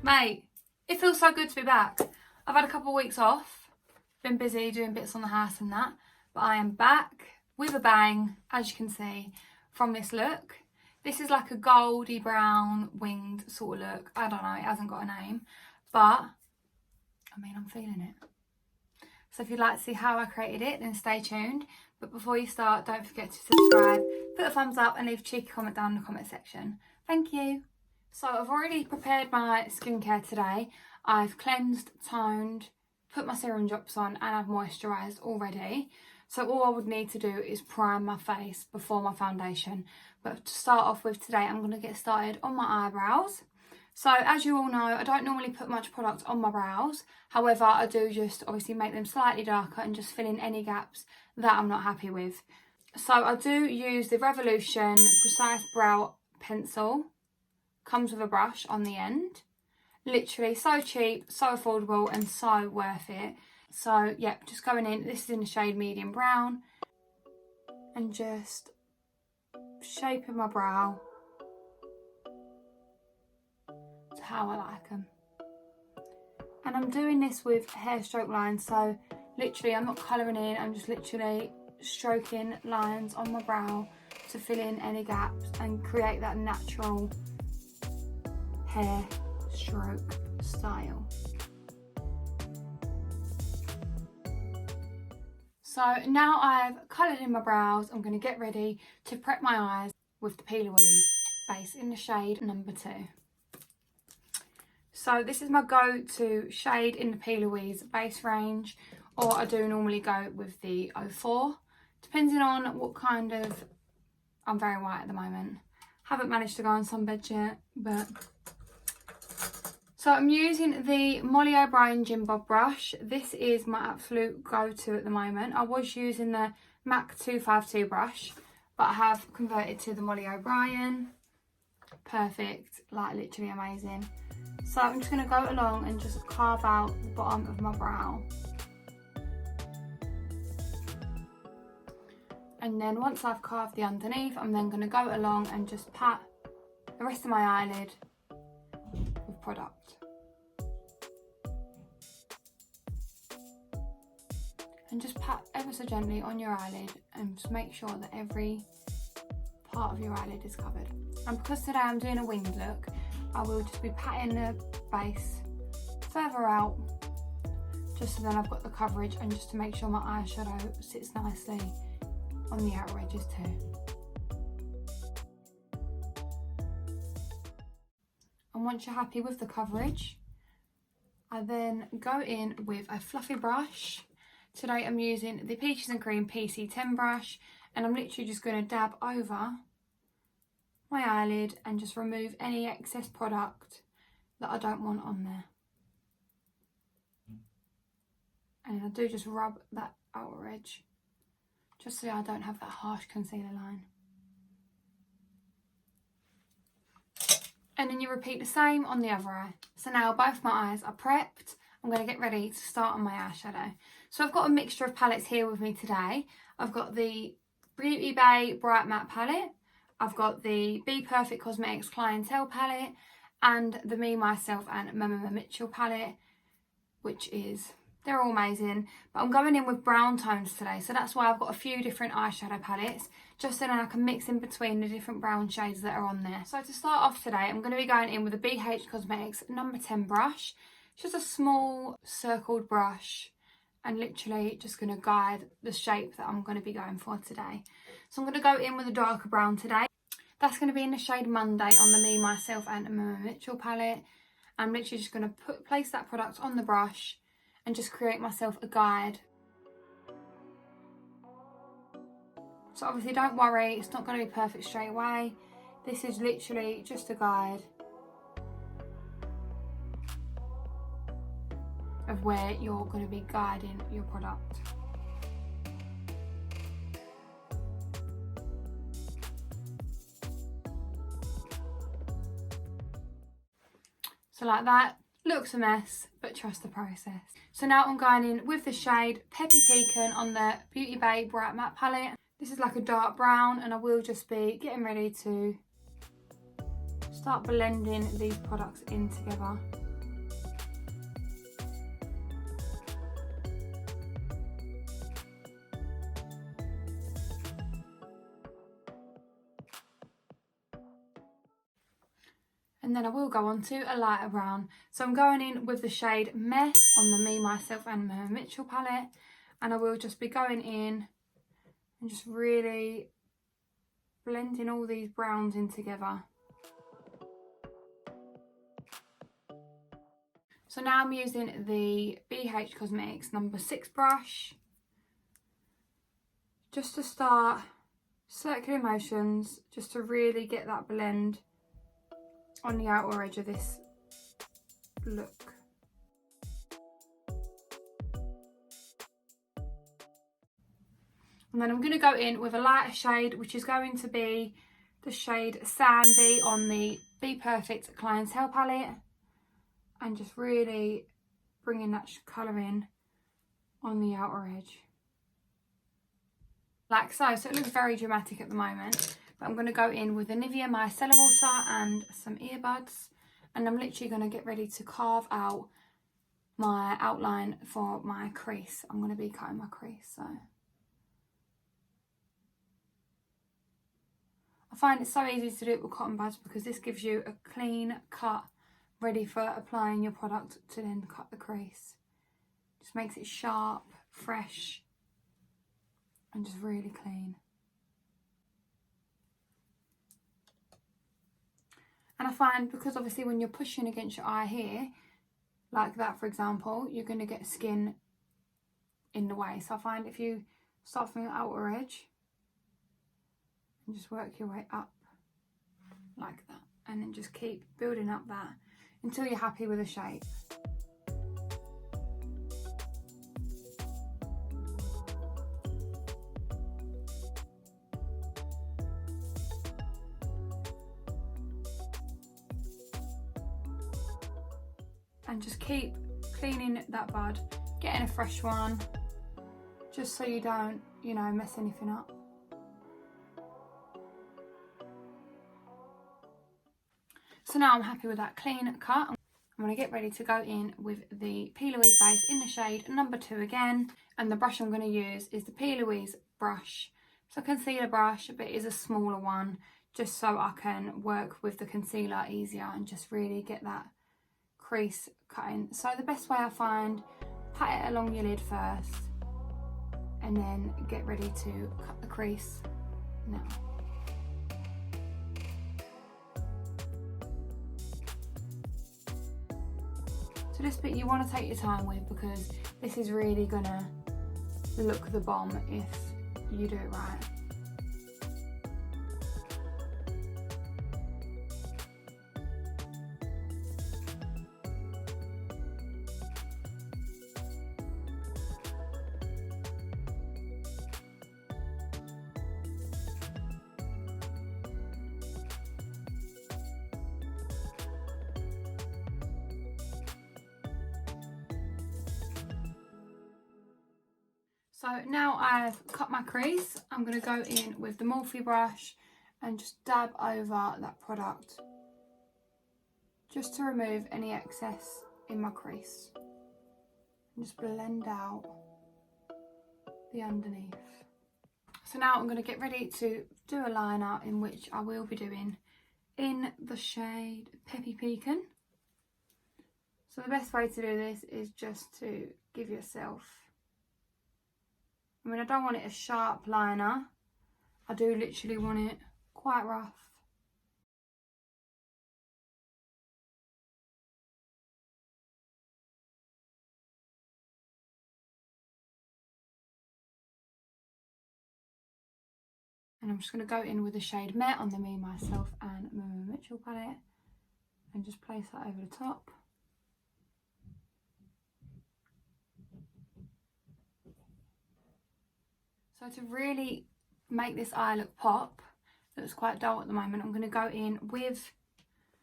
Mate, it feels so good to be back. I've had a couple of weeks off, been busy doing bits on the house and that, but I am back with a bang, as you can see from this look. This is like a goldy brown winged sort of look. I don't know, it hasn't got a name, but I mean, I'm feeling it. So if you'd like to see how I created it, then stay tuned. But before you start, don't forget to subscribe, put a thumbs up and leave a cheeky comment down in the comment section. Thank you. So I've already prepared my skincare today. I've cleansed, toned, put my serum drops on and I've moisturised already. So all I would need to do is prime my face before my foundation. But to start off with today, I'm going to get started on my eyebrows. So as you all know, I don't normally put much product on my brows. However, I do just obviously make them slightly darker and just fill in any gaps that I'm not happy with. So I do use the Revolution Precise Brow Pencil. Comes with a brush on the end. Literally so cheap, so affordable and so worth it. So yep, just going in, this is in the shade medium brown, and just shaping my brow to how I like them. And I'm doing this with hair stroke lines, so literally I'm not colouring in, I'm just literally stroking lines on my brow to fill in any gaps and create that natural hair stroke style. So now I've coloured in my brows, I'm going to get ready to prep my eyes with the PLOUISE base in the shade number 2. So this is my go-to shade in the PLOUISE base range, or I do normally go with the 04, depending on what kind of, I'm very white at the moment. Haven't managed to go on sunbed yet, but... So I'm using the Molly O'Brien Jim Bob brush. This is my absolute go-to at the moment. I was using the MAC 252 brush, but I have converted to the Molly O'Brien. Perfect, like literally amazing. So I'm just going to go along and just carve out the bottom of my brow. And then once I've carved the underneath, I'm then going to go along and just pat the rest of my eyelid with product. And just pat ever so gently on your eyelid and just make sure that every part of your eyelid is covered. And because today I'm doing a winged look, I will just be patting the base further out, just so then I've got the coverage and just to make sure my eyeshadow sits nicely on the outer edges too. And once you're happy with the coverage, I then go in with a fluffy brush. Today I'm using the Peaches and Cream PC10 brush, and I'm literally just going to dab over my eyelid and just remove any excess product that I don't want on there. And I do just rub that outer edge, just so I don't have that harsh concealer line. And then you repeat the same on the other eye. So now both my eyes are prepped. I'm going to get ready to start on my eyeshadow. So I've got a mixture of palettes here with me today. I've got the Beauty Bay Bright Matte palette. I've got the BPERFECT Cosmetics Clientele palette and the Me, Myself and MMMMITCHELL palette, which is, they're all amazing. But I'm going in with brown tones today, so that's why I've got a few different eyeshadow palettes, just so then I can mix in between the different brown shades that are on there. So to start off today, I'm going to be going in with the BH Cosmetics number 10 brush. It's just a small circled brush, and literally just going to guide the shape that I'm going to be going for today. So I'm going to go in with a darker brown today. That's going to be in the shade Monday on the Me, Myself and MMMMITCHELL palette. I'm literally just going to place that product on the brush and just create myself a guide. So obviously don't worry, it's not going to be perfect straight away. This is literally just a guide of where you're going to be guiding your product. So like that, looks a mess, but trust the process. So now I'm going in with the shade Peppy Pecan on the Beauty Bay Bright Matte palette. This is like a dark brown, and I will just be getting ready to start blending these products in together. And then I will go on to a lighter brown. So I'm going in with the shade Meh on the Me, Myself and Mitchell palette. And I will just be going in and just really blending all these browns in together. So now I'm using the BH Cosmetics number 6 brush. Just to start circular motions, just to really get that blend on the outer edge of this look. And then I'm going to go in with a lighter shade, which is going to be the shade Sandy on the BPERFECT Clientele palette, and just really bringing that colour in on the outer edge. Like so. So it looks very dramatic at the moment. But I'm going to go in with the NIVEA micellar water and some earbuds, and I'm literally going to get ready to carve out my outline for my crease. I'm going to be cutting my crease, so I find it so easy to do it with cotton buds because this gives you a clean cut ready for applying your product to then cut the crease. Just makes it sharp, fresh, and just really clean. And I find, because obviously when you're pushing against your eye here, like that for example, you're going to get skin in the way. So I find if you start from the outer edge and just work your way up like that, and then just keep building up that until you're happy with the shape. And just keep cleaning that bud, getting a fresh one, just so you don't, you know, mess anything up. So now I'm happy with that clean cut. I'm going to get ready to go in with the P. Louise base in the shade number 2 again. And the brush I'm going to use is the P. Louise brush. It's a concealer brush, but it is a smaller one, just so I can work with the concealer easier and just really get that crease cutting. So the best way I find, pat it along your lid first and then get ready to cut the crease now. So this bit you want to take your time with, because this is really gonna look the bomb if you do it right. So now I've cut my crease, I'm going to go in with the Morphe brush and just dab over that product just to remove any excess in my crease and just blend out the underneath. So now I'm going to get ready to do a liner, in which I will be doing in the shade Peppy Pecan. So the best way to do this is just to give yourself, I mean, I don't want it a sharp liner, I do literally want it quite rough. And I'm just going to go in with the shade Meh on the Me, Myself and Mitchell palette and just place that over the top. So to really make this eye look pop, it looks quite dull at the moment, I'm going to go in with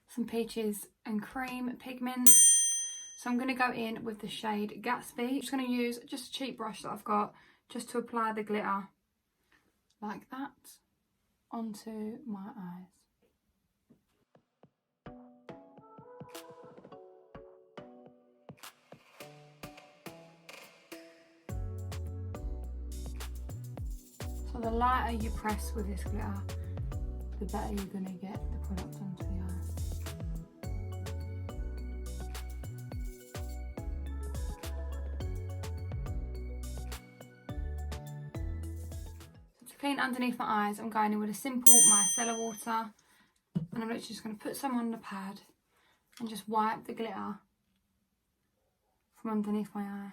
some Peaches and Cream pigments. So I'm going to go in with the shade Gatsby. I'm just going to use just a cheap brush that I've got just to apply the glitter. like that onto my eyes. So the lighter you press with this glitter, the better you're going to get the product onto the eye. So to clean underneath my eyes, I'm going in with a simple micellar water, and I'm literally just going to put some on the pad and just wipe the glitter from underneath my eye.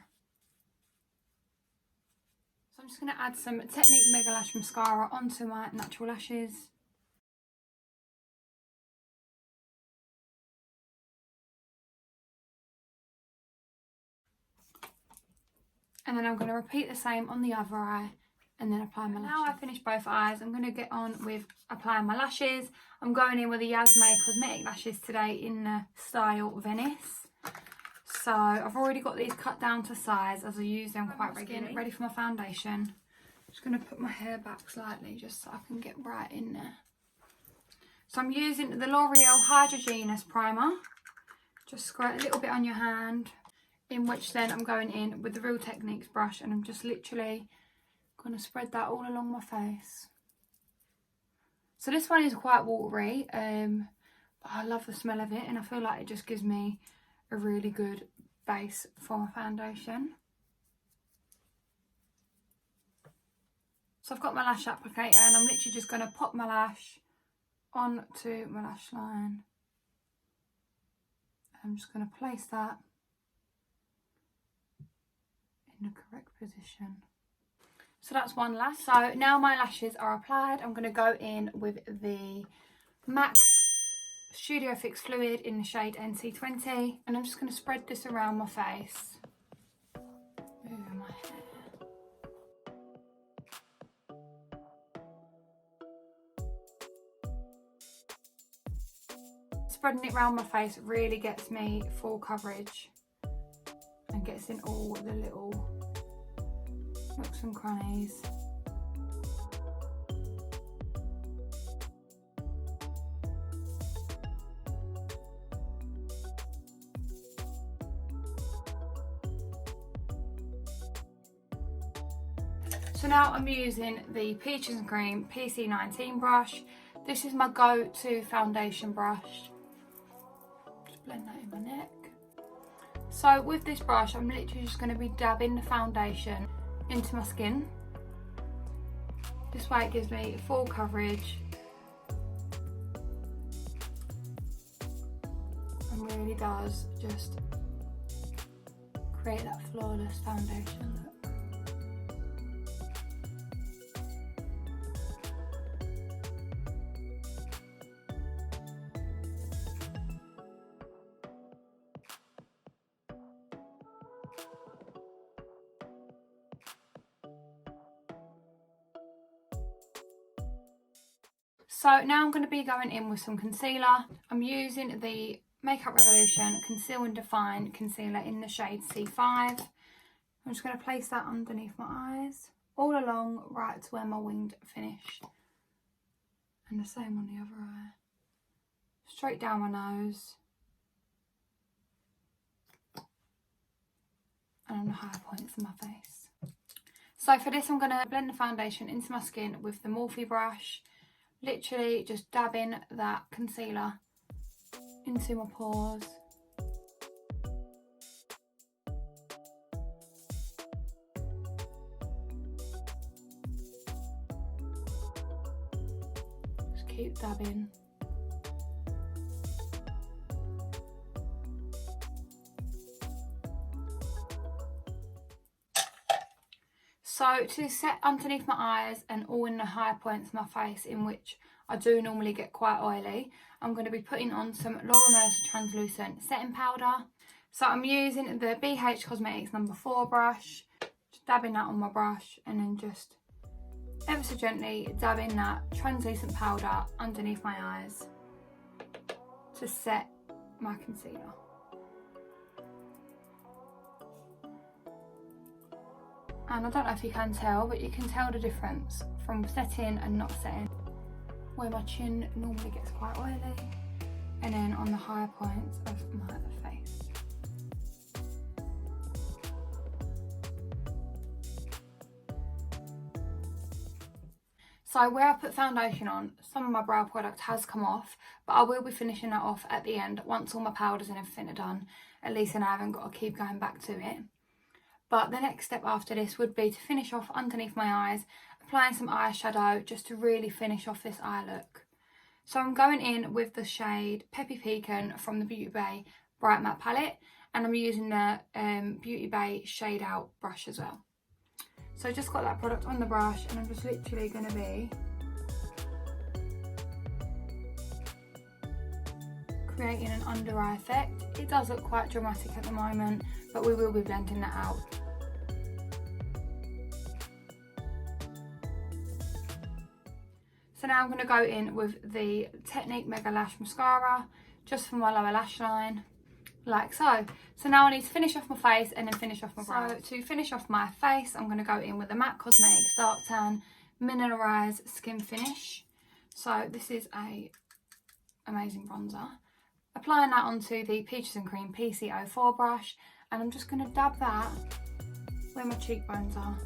So I'm just going to add some TECHNIQ Mega Lash Mascara onto my natural lashes. And then I'm going to repeat the same on the other eye and then apply my lashes. Now I've finished both eyes, I'm going to get on with applying my lashes. I'm going in with the YAZMAE Cosmetic Lashes today in the style Venice. So I've already got these cut down to size as I use them quite regularly. Ready for my foundation. Just going to put my hair back slightly just so I can get right in there. So I'm using the L'Oreal 𝙙𝙧𝙤𝙬 Primer. Just squirt a little bit on your hand, in which then I'm going in with the Real Techniques brush, and I'm just literally going to spread that all along my face. So this one is quite watery, but I love the smell of it, and I feel like it just gives me a really good base for my foundation. So I've got my lash applicator, and I'm literally just going to pop my lash onto my lash line. I'm just going to place that in the correct position. So that's one lash. So now my lashes are applied, I'm going to go in with the MAC Studio Fix Fluid in the shade NC20, and I'm just going to spread this around my face. Ooh, my hair. Spreading it around my face really gets me full coverage and gets in all the little nooks and crannies. So now I'm using the Peaches and Cream PC19 brush. This is my go-to foundation brush. Just blend that in my neck. So with this brush, I'm literally just going to be dabbing the foundation into my skin. This way it gives me full coverage and really does just create that flawless foundation look. So now I'm going to be going in with some concealer. I'm using the Makeup Revolution Conceal and Define Concealer in the shade C5. I'm just going to place that underneath my eyes, all along right to where my winged finished. And the same on the other eye. Straight down my nose. And on the higher points of my face. So for this I'm going to blend the foundation into my skin with the Morphe brush. Literally just dabbing that concealer into my pores. Just keep dabbing. So to set underneath my eyes and all in the higher points of my face, in which I do normally get quite oily, I'm going to be putting on some Laura Mercier Translucent Setting Powder. So I'm using the BH Cosmetics No. 4 brush, just dabbing that on my brush, and then just ever so gently dabbing that translucent powder underneath my eyes to set my concealer. And I don't know if you can tell, but you can tell the difference from setting and not setting. Where my chin normally gets quite oily, and then on the higher points of my face. So where I put foundation on, some of my brow product has come off, but I will be finishing that off at the end once all my powders and everything are done. At least then I haven't got to keep going back to it. But the next step after this would be to finish off underneath my eyes, applying some eyeshadow just to really finish off this eye look. So I'm going in with the shade Peppy Pecan from the Beauty Bay Bright Matte Palette, and I'm using the Beauty Bay Shade Out brush as well. So I just got that product on the brush, and I'm just literally going to be creating an under eye effect. It does look quite dramatic at the moment, but we will be blending that out. So now I'm going to go in with the TECHNIQ Mega Lash Mascara, just for my lower lash line, like so. So now I need to finish off my face and then finish off my brows. So to finish off my face, I'm going to go in with the MAC Cosmetics Dark Tan Mineralized Skin Finish. So this is a amazing bronzer. Applying that onto the Peaches and Cream PC04 brush, and I'm just going to dab that where my cheekbones are.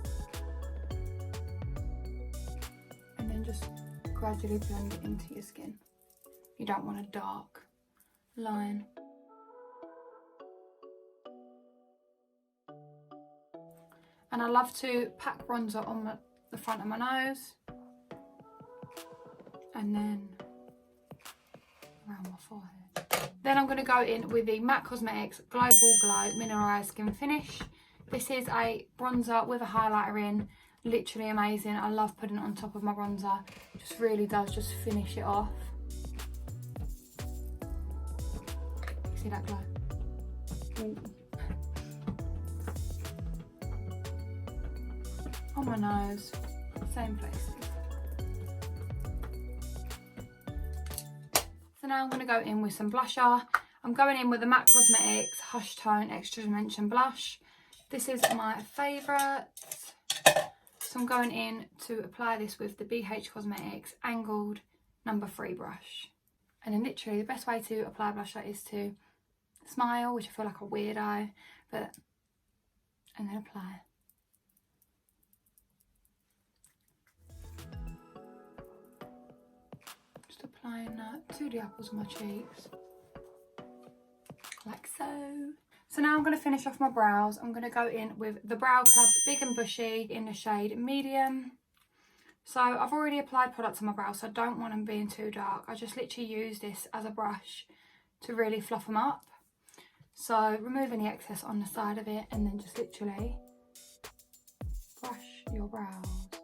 And then just gradually blend it into your skin. You don't want a dark line. And I love to pack bronzer on the front of my nose and then around my forehead. Then I'm going to go in with the MAC Cosmetics Global Glow Mineralized Skin Finish. This is a bronzer with a highlighter in. Literally amazing. I love putting it on top of my bronzer. Just really does just finish it off. See that glow? Ooh. On my nose, same places. So now I'm going to go in with some blusher. I'm going in with the MAC Cosmetics Hush Tone Extra Dimension Blush. This is my favourite. So I'm going in to apply this with the BH Cosmetics Angled No. 3 brush. And then literally the best way to apply blusher is to smile, which I feel like a weirdo, and then apply. Just applying that to the apples of my cheeks, like so. So now I'm going to finish off my brows. I'm going to go in with the Brow Club Big and Bushy in the shade Medium. So I've already applied product on my brows, so I don't want them being too dark. I just literally use this as a brush to really fluff them up. So remove any excess on the side of it and then just literally brush your brows up.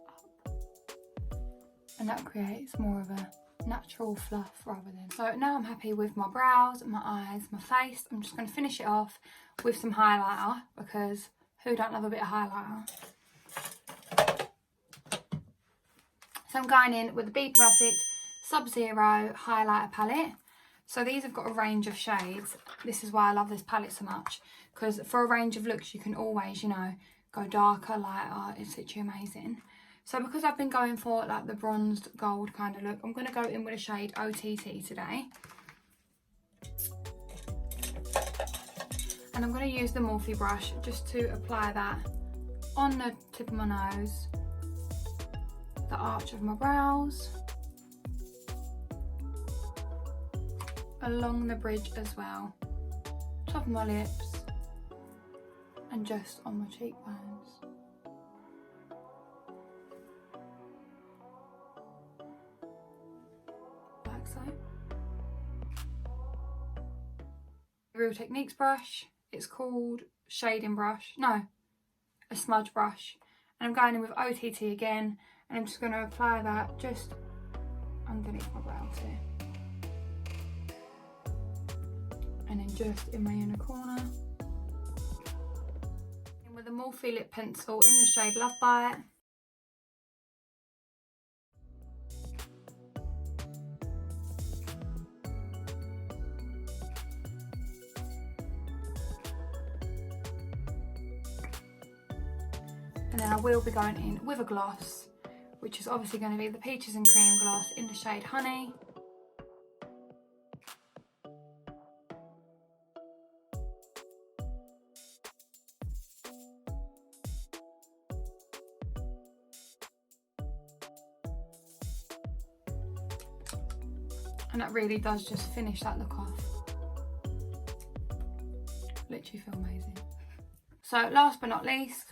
And that creates more of a natural fluff rather than. So now I'm happy with my brows, my eyes, my face. I'm just going to finish it off with some highlighter, because who don't love a bit of highlighter? So I'm going in with the BPERFECT Sub-Zero Highlighter Palette. So these have got a range of shades. This is why I love this palette so much, because for a range of looks you can always, you know, go darker, lighter. It's literally amazing. So because I've been going for like the bronzed gold kind of look, I'm going to go in with a shade OTT today. And I'm going to use the Morphe brush just to apply that on the tip of my nose, the arch of my brows, along the bridge as well, top of my lips, and just on my cheekbones. Like so. Real Techniques brush. It's called Shading Brush. No, a smudge brush. And I'm going in with OTT again, and I'm just going to apply that just underneath my brow too. And then just in my inner corner. And with a Morphe lip pencil in the shade Love Bite. And And then I will be going in with a gloss, which is obviously going to be the Peaches and Cream gloss in the shade Honey. And that really does just finish that look off. Literally feel amazing. So last but not least,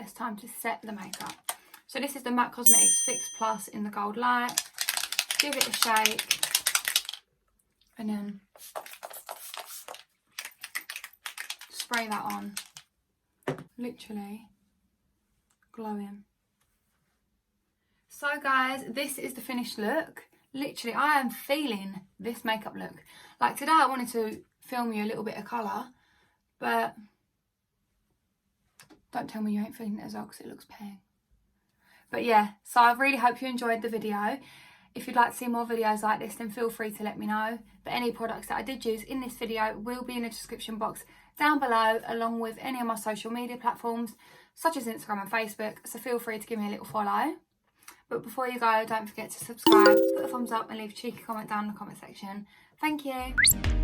it's time to set the makeup. So this is the MAC Cosmetics Fix Plus in the Gold Light. Give it a shake. And then spray that on. Literally glowing. So guys, this is the finished look. Literally, I am feeling this makeup look. Like today I wanted to film you a little bit of colour, but don't tell me you ain't feeling it as well because it looks pink. But yeah, so I really hope you enjoyed the video. If you'd like to see more videos like this, then feel free to let me know. But any products that I did use in this video will be in the description box down below, along with any of my social media platforms, such as Instagram and Facebook. So feel free to give me a little follow. But before you go, don't forget to subscribe, put a thumbs up and leave a cheeky comment down in the comment section. Thank you.